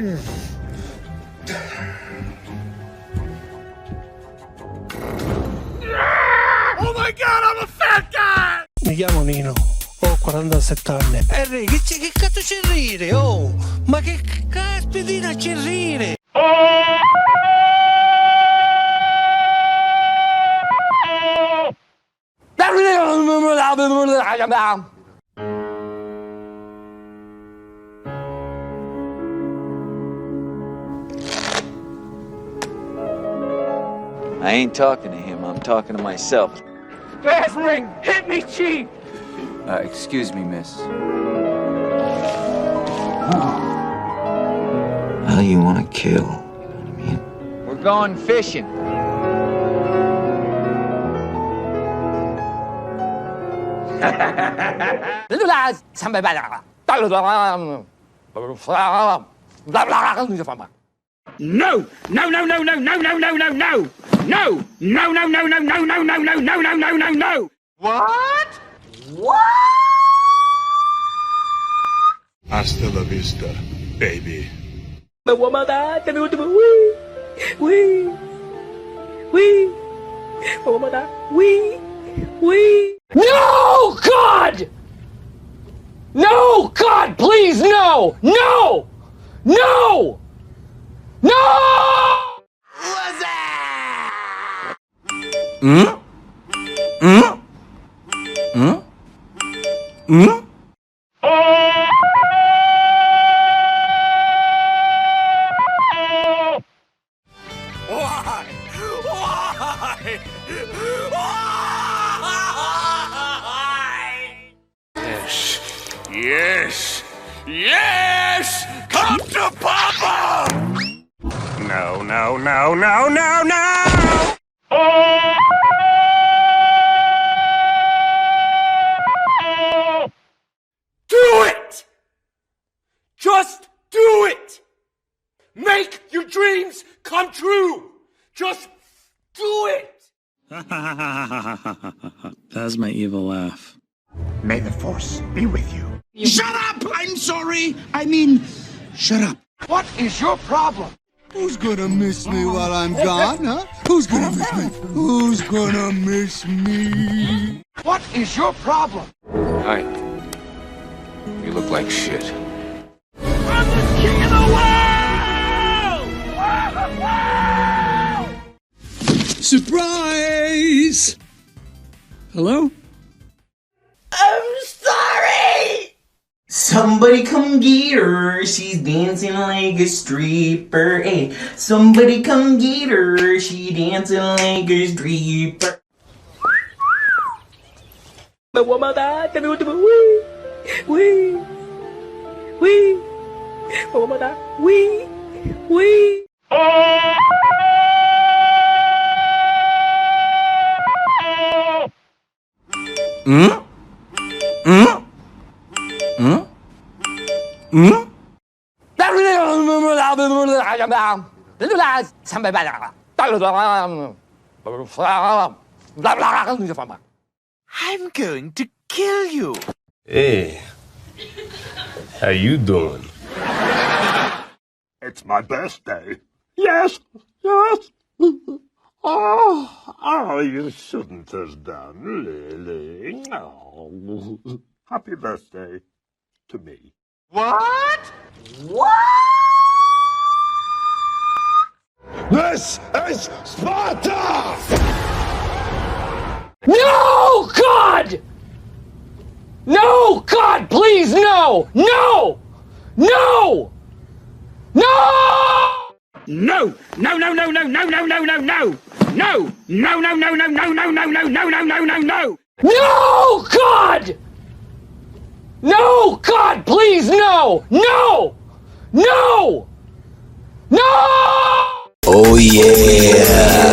Oh my god, I'm a fat guy! Mi chiamo Nino, ho 47 anni. Henry, che cazzo c'è rire? Oh, ma che caspitina c'è rire? I ain't talking to him, I'm talking to myself. Fast ring! Hit me, chief! Excuse me, miss. How do you want to kill? You know what I mean? We're going fishing. No! No, no, no, no, no, no, no, no, no! No! No, no, no, no, no, no, no, no, no, no, no, no, no, no! What? What? Hasta la vista, baby. No, God! No, God, please, no! No! No! No! What's that? Why? Yes! Yes! Come to Papa! No, no, no, no, no, no! Do it! Just do it! Make your dreams come true! Just do it! That's my evil laugh. May the Force be with you. Shut up! I'm sorry! I mean, shut up. What is your problem? Who's gonna miss me while I'm gone, huh? Who's gonna miss me? Who's gonna miss me? What is your problem? Hi. You look like shit. I'm the king of the world! Surprise! Hello? I'm sorry! Somebody come get her, she's dancing like a stripper. Hey, somebody come get her, she dancing like a stripper. I'm going to kill you. Hey, how you doing? It's my birthday. Yes, yes. Oh, you shouldn't have done, Lily. Oh, happy birthday to me. What? What? This is Sparta! No, God! No, God, please, no! No! No! No! No! No, no, no, no, no, no, no, no, no! No! No, no, no, no, no, no, no, no, no, no, no, no, no! No, God! No, God, please, no! No! No! No! Oh yeah!